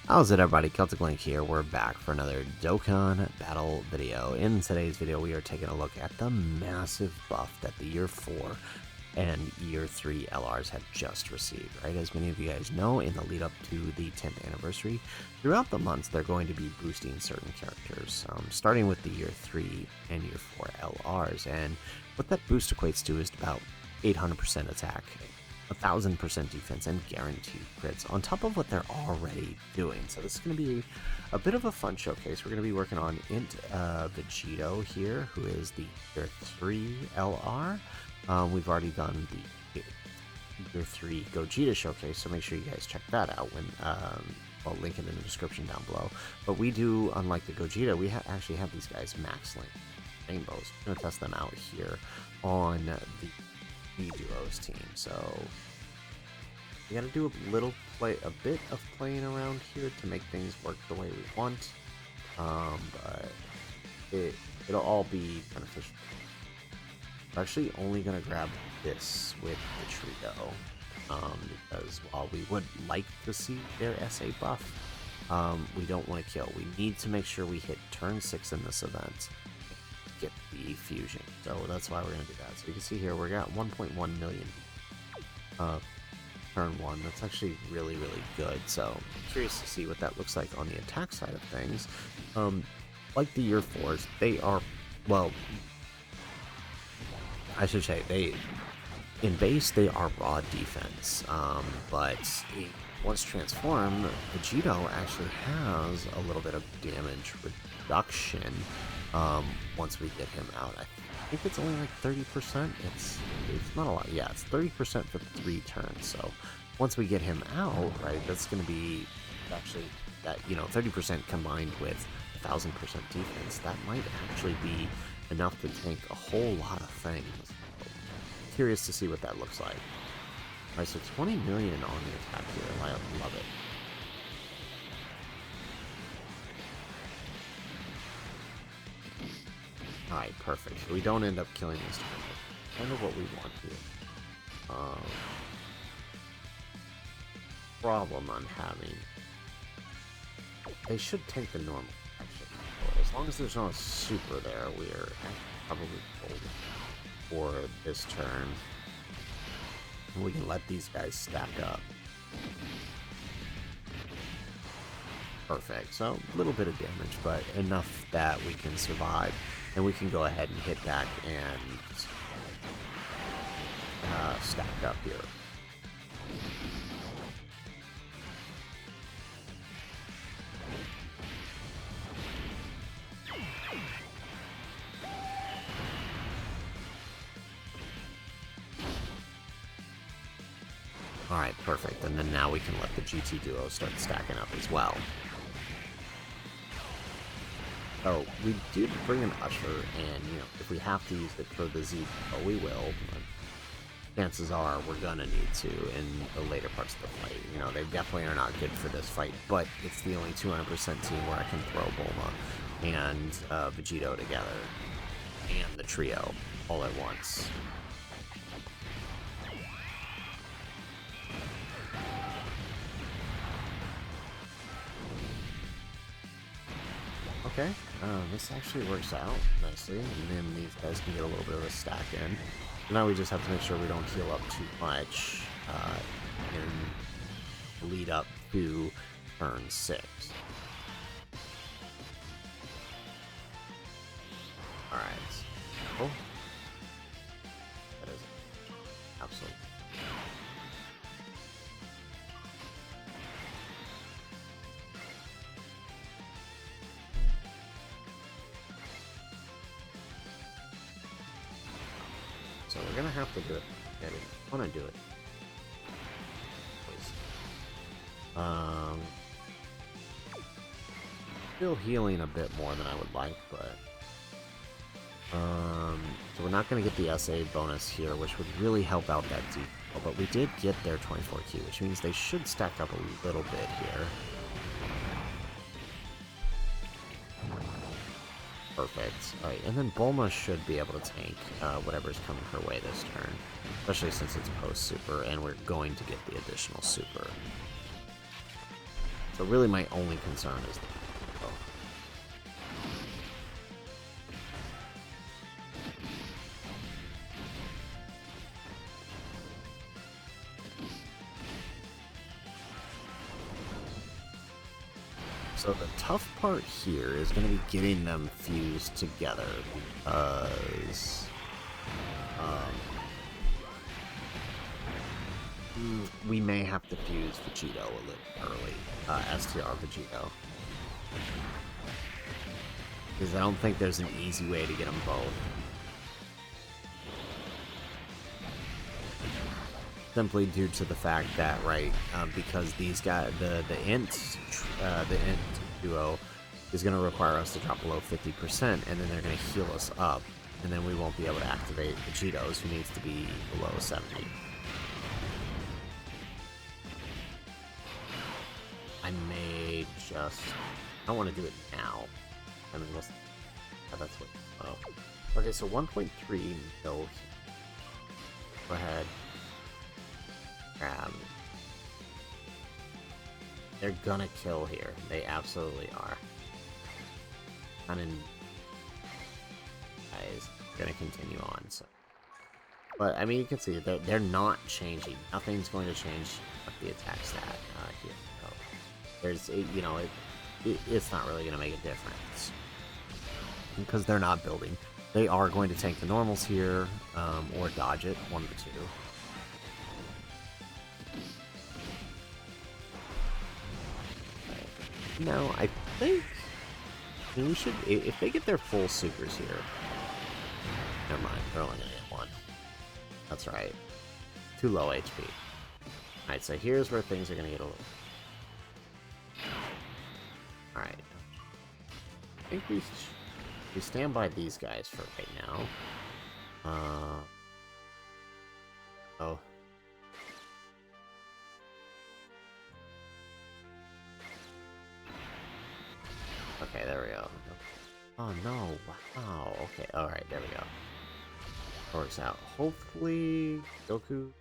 How's it, everybody? Celtic Link here. We're back for another Dokkan battle video. In today's video, we are taking a look at the massive buff that the Year 4 and Year 3 LRs have just received, right? As many of you guys know, in the lead up to the 10th anniversary, throughout the months, they're going to be boosting certain characters, starting with the Year 3 and Year 4 LRs. And what that boost equates to is about 800% attack, 1000% defense, and guaranteed crits on top of what they're already doing. So this is going to be a bit of a fun showcase. We're going to be working on INT VEGITO here, who is the Year 3 LR. We've already done the Year 3 Gogeta showcase, so make sure you guys check that out. When I'll link it in the description down below. But we do, unlike the Gogeta, we actually have these guys max link rainbows. We're going to test them out here on the duos team. So we gotta do a bit of playing around here to make things work the way we want, but it'll all be beneficial. We're actually only gonna grab this with the trio, because while we would like to see their SA buff, we don't want to kill. We need to make sure we hit turn 6 in this event, get the fusion. So that's why we're going to do that. So you can see here, we're at 1.1 million turn 1. That's actually really, really good. So I'm curious to see what that looks like on the attack side of things. Like the Year 4s, they are, well, I should say, in base, they are raw defense. But once transformed, VEGITO actually has a little bit of damage reduction once we get him out. I think it's only like 30%. It's not a lot. Yeah, it's 30% for 3 turns. So once we get him out, right, that's going to be actually that, 30% combined with 1000% defense. That might actually be enough to tank a whole lot of things. Curious to see what that looks like. Alright, so 20 million on the attack here. I love it. Alright, perfect. So we don't end up killing this turn. Kind of what we want here. Problem I'm having. They should take the normal, actually. As long as there's not a super there, we're probably golden for this turn. And we can let these guys stack up. Perfect. So a little bit of damage, but enough that we can survive. And we can go ahead and hit back and stack up here. Alright, perfect. And then now we can let the GT duo start stacking up as well. So we did bring an Usher, and if we have to use it for the Z, we will. But chances are we're gonna need to in the later parts of the fight. They definitely are not good for this fight, but it's the only 200% team where I can throw Bulma and VEGITO together, and the trio all at once. Okay, this actually works out nicely, and then these guys can get a little bit of a stack in. Now we just have to make sure we don't heal up too much in the lead up to turn 6. Alright, cool. That is absolutely. So we're gonna have to do it. I want to do it. Still healing a bit more than I would like, but so we're not gonna get the SA bonus here, which would really help out that deep. But we did get their 24Q, which means they should stack up a little bit here. Perfect. Alright, and then Bulma should be able to tank whatever's coming her way this turn. Especially since it's post-super, and we're going to get the additional super. So really my only concern is the So the tough part here is going to be getting them fused together, because we may have to fuse Vegito a little early, STR Vegito. Because I don't think there's an easy way to get them both. Simply due to the fact that, right, because these guys, the INT duo is going to require us to drop below 50%, and then they're going to heal us up, and then we won't be able to activate Vegito's, who needs to be below 70. I may just... I don't want to do it now. I mean, let's... Oh, that's what... Oh. Okay, so 1.3 mil. Go ahead. They're gonna kill here. They absolutely are. Guys, gonna continue on. So, but I mean, you can see that they're not changing. Nothing's going to change the attack stat here. So there's, you know, it's not really gonna make a difference because they're not building. They are going to tank the normals here, or dodge it, one of the two. No, I think we should, if they get their full supers here. Never mind, they're only gonna get one. That's right. Too low HP. Alright, so here's where things are gonna get a little... Alright. I think we stand by these guys for right now. Oh. Okay, there we go. Oh no, wow. Okay, alright, there we go. Works out. Hopefully, Goku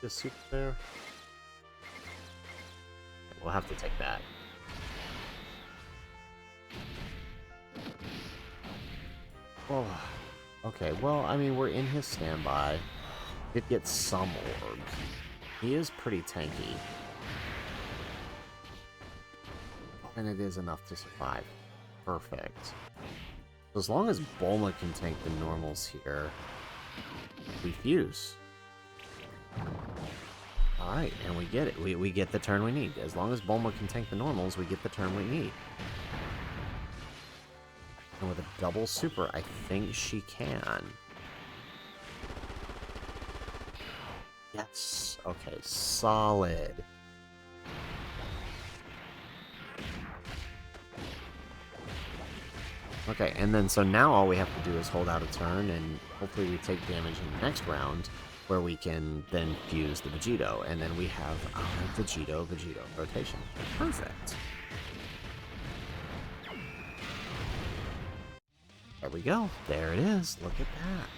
is super there. We'll have to take that. Oh, okay, well, I mean, we're in his standby. It gets some orbs. He is pretty tanky. And it is enough to survive. Perfect. So as long as Bulma can tank the normals here, we fuse. Alright, and we get it. We get the turn we need. As long as Bulma can tank the normals, we get the turn we need. And with a double super, I think she can. Yes. Okay, solid. Okay, and then so now all we have to do is hold out a turn, and hopefully we take damage in the next round, where we can then fuse the Vegito, and then we have our Vegito rotation. Perfect. There we go. There it is. Look at that.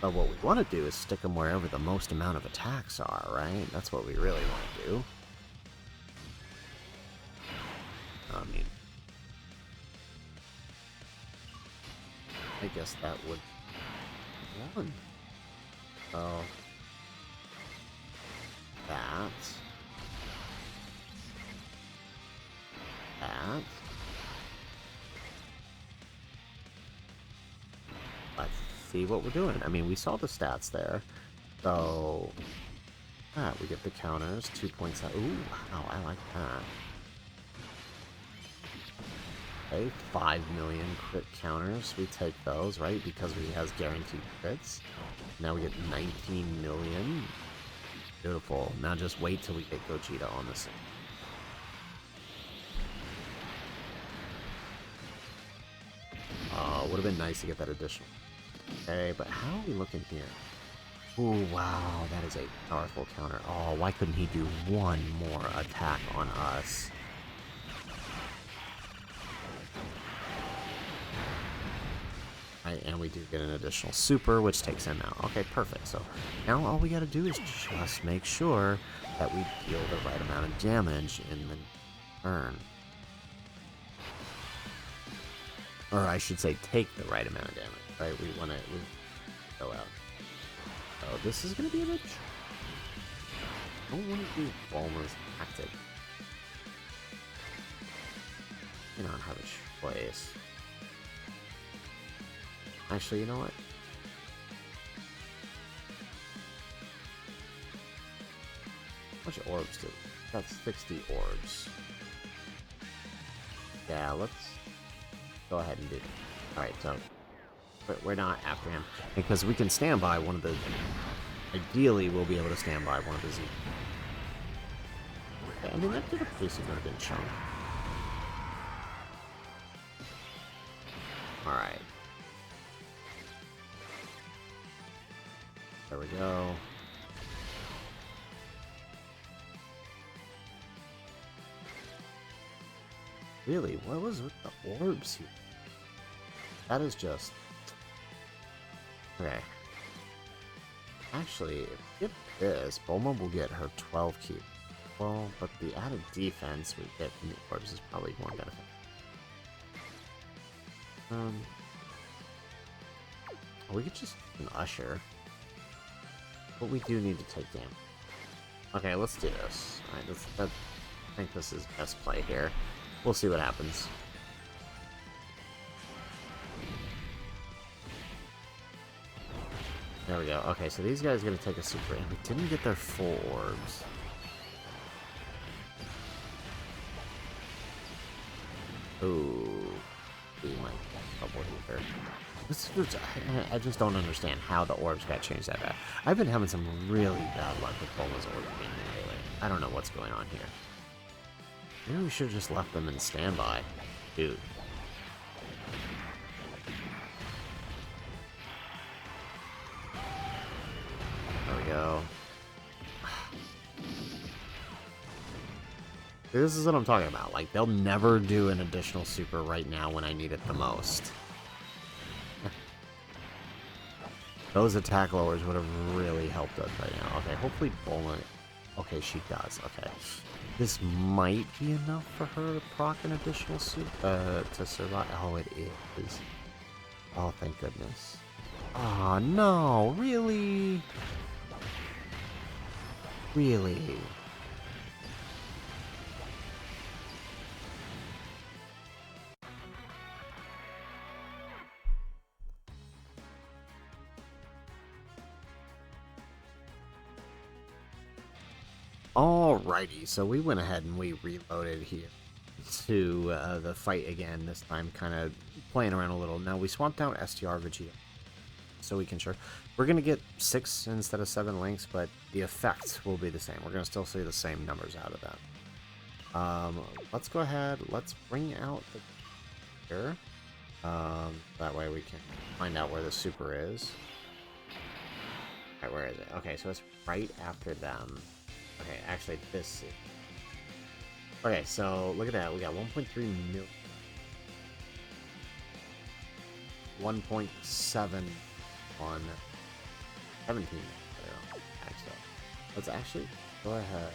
But what we want to do is stick them wherever the most amount of attacks are, right? That's what we really want to do. I mean, I guess that would be one. Oh. That. That. Let's see what we're doing. I mean, we saw the stats there. So, we get the counters, 2.7. Ooh, wow, I like that. Okay, 5 million crit counters. We take those, right? Because he has guaranteed crits. Now we get 19 million. Beautiful. Now just wait till we get Gogeta on this. Would have been nice to get that additional. Okay, but how are we looking here? Ooh, wow, that is a powerful counter. Oh, why couldn't he do one more attack on us? Right, and we do get an additional super, which takes him out. Okay, perfect. So now all we gotta do is just make sure that we deal the right amount of damage in the turn. Or I should say, take the right amount of damage, right? We want to go out. Oh, this is going to be a bit... I don't want to do Bulma's tactic. You don't have a choice. Actually, you know what? How much orbs do we? That's 60 orbs. Yeah, let's go ahead and do that. Alright, so we're not after him. Because we can stand by one of the... Ideally, we'll be able to stand by one of the Z. Okay, I mean, that did a pretty significant chunk. Alright. There we go. Really? What was with the orbs here? That is just... Okay. Actually, if we get this, Bulma will get her 12 keep. Well, but the added defense we get from the orbs is probably more benefit. We could just an Usher. But we do need to take damage. Okay, let's do this. Alright, I think this is best play here. We'll see what happens. There we go. Okay, so these guys are going to take a super, and we didn't get their full orbs. Ooh. We might get trouble here. I just don't understand how the orbs got changed that bad. I've been having some really bad luck with Bulma's orbs being lately. I don't know what's going on here. Maybe we should have just left them in standby. Dude. There we go. This is what I'm talking about. Like, they'll never do an additional super right now when I need it the most. Those attack lowers would have really helped us right now. Okay, hopefully Bulma... Okay, she does. Okay. This might be enough for her to proc an additional super to survive. Oh, it is. Oh, thank goodness. Oh, no. Really? Really? Alrighty, so we went ahead and we reloaded here to the fight again, this time kind of playing around a little. Now we swapped out STR VEGITO, so we can we're going to get 6 instead of 7 links, but the effects will be the same. We're going to still see the same numbers out of that. Let's go ahead, let's bring out the here. That way we can find out where the super is. Alright, where is it? Okay, so it's right after them. Okay, actually, this is... Okay, so look at that. We got 1.3 million. 1.7 on 17. So let's actually go ahead.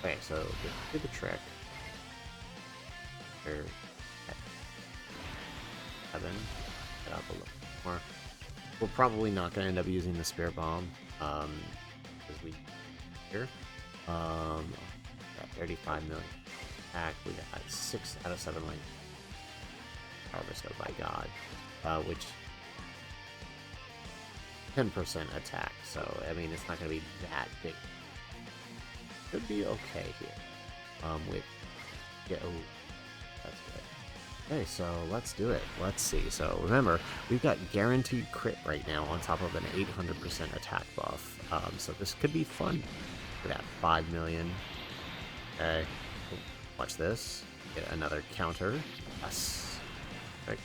Okay, so do the trick. Here. 7. Get up a little more. We're probably not going to end up using the Spear Bomb, because we here. Got 35 million attack. We got 6 out of 7 lane. Harvest of by God, which 10% attack. So I mean, it's not going to be that big. Could be okay here. With oh, that's good. Okay, so let's do it. Let's see. So remember, we've got guaranteed crit right now on top of an 800% attack buff. So this could be fun. Look at that, 5 million. Okay, watch this. Get another counter. Yes. Perfect.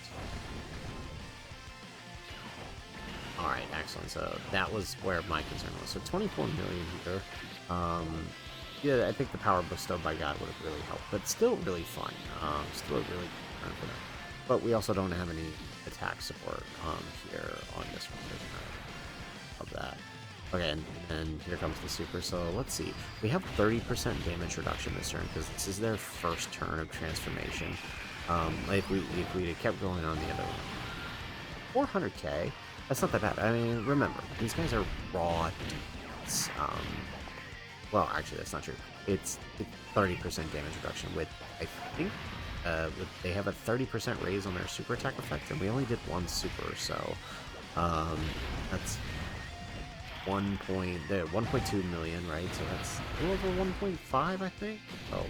Alright, excellent. So that was where my concern was. So 24 million here. Yeah, I think the power bestowed by God would have really helped, but still really fun. Still a really good turn for them. But we also don't have any attack support here on this one. Of that. Okay, and here comes the super. So let's see. We have 30% damage reduction this turn because this is their first turn of transformation. If we had kept going on the other one, 400k. That's not that bad. I mean, remember these guys are raw dudes. Well, actually, that's not true. It's 30% damage reduction with, I think, they have a 30% raise on their super attack effect, and we only did one super, so that's 1.2 million, right? So that's a little over 1.5, I think. Oh,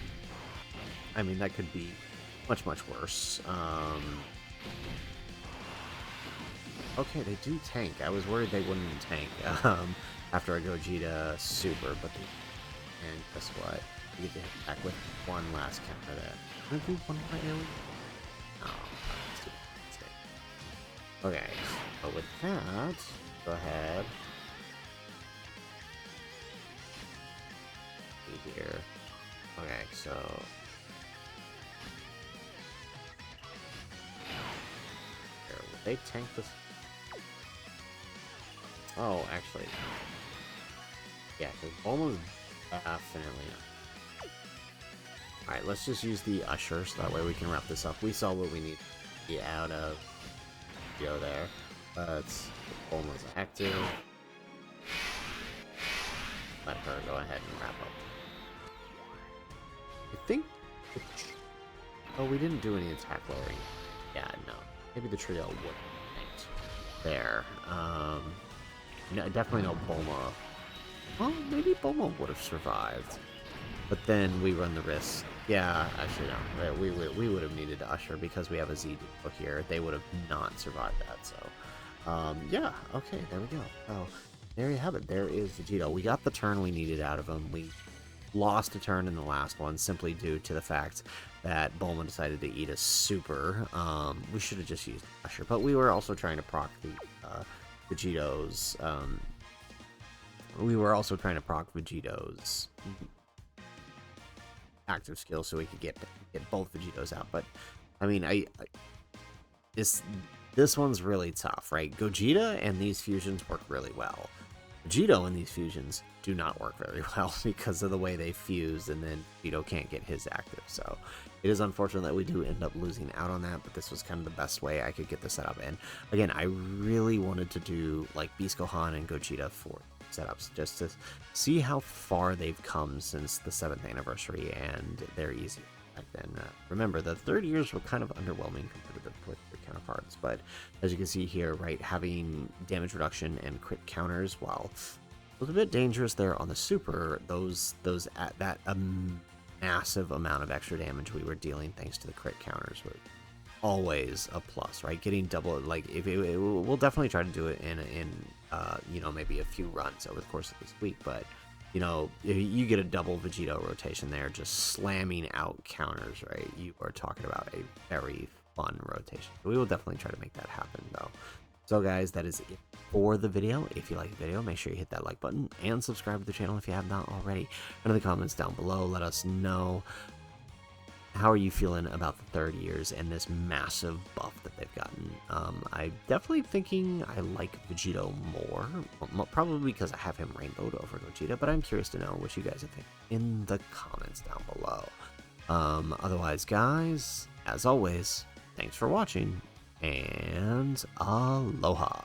I mean, that could be much worse. Okay, they do tank. I was worried they wouldn't tank after a Gogeta super, but they and guess what? You get to hit back with one last counter there. Can I do one more AoE? No, let's do it. Okay, so with that, go ahead. See here. Okay, so here, will they tank this? Oh, actually, yeah, because almost definitely not. Alright, let's just use the Usher so that way we can wrap this up. We saw what we need to get out of Joe there. Let's almost active. Let her go ahead and wrap up. I think. Oh, we didn't do any attack lowering. Yeah, no. Maybe the trio would have there. No, definitely no Bulma. Well, maybe Bulma would have survived. But then we run the risk. Yeah, actually no. We would have needed to Usher because we have a Z here. They would have not survived that. So, yeah. Okay, there we go. Oh, there you have it. There is VEGITO. We got the turn we needed out of him. We lost a turn in the last one simply due to the fact that Bulma decided to eat a super. We should have just used Usher, but we were also trying to proc the VEGITO's. We were also trying to proc VEGITO's active skill so we could get both VEGITOs out. But I mean, this one's really tough, right? Gogeta and these fusions work really well. VEGITO and these fusions do not work very well because of the way they fuse, and then VEGITO can't get his active. So it is unfortunate that we do end up losing out on that, but this was kind of the best way I could get the setup in. Again, I really wanted to do like Beast Gohan and Gogeta for setups just to see how far they've come since the 7th anniversary and their EZA back then. Remember, the 3rd years were kind of underwhelming compared to the counterparts, but as you can see here, right, having damage reduction and crit counters, while it was a bit dangerous there on the super, those at that massive amount of extra damage we were dealing thanks to the crit counters were always a plus, right? Getting double, like, we'll definitely try to do it in you know, maybe a few runs over the course of this week, but you know, if you get a double VEGITO rotation there, just slamming out counters, right? You are talking about a very fun rotation. We will definitely try to make that happen, though. So, guys, that is it for the video. If you like the video, make sure you hit that like button and subscribe to the channel if you have not already. In the comments down below, let us know, how are you feeling about the 3rd years and this massive buff that they've gotten? I'm definitely thinking I like VEGITO more, probably because I have him rainbowed over Gogeta, but I'm curious to know what you guys think in the comments down below. Otherwise, guys, as always, thanks for watching, and aloha.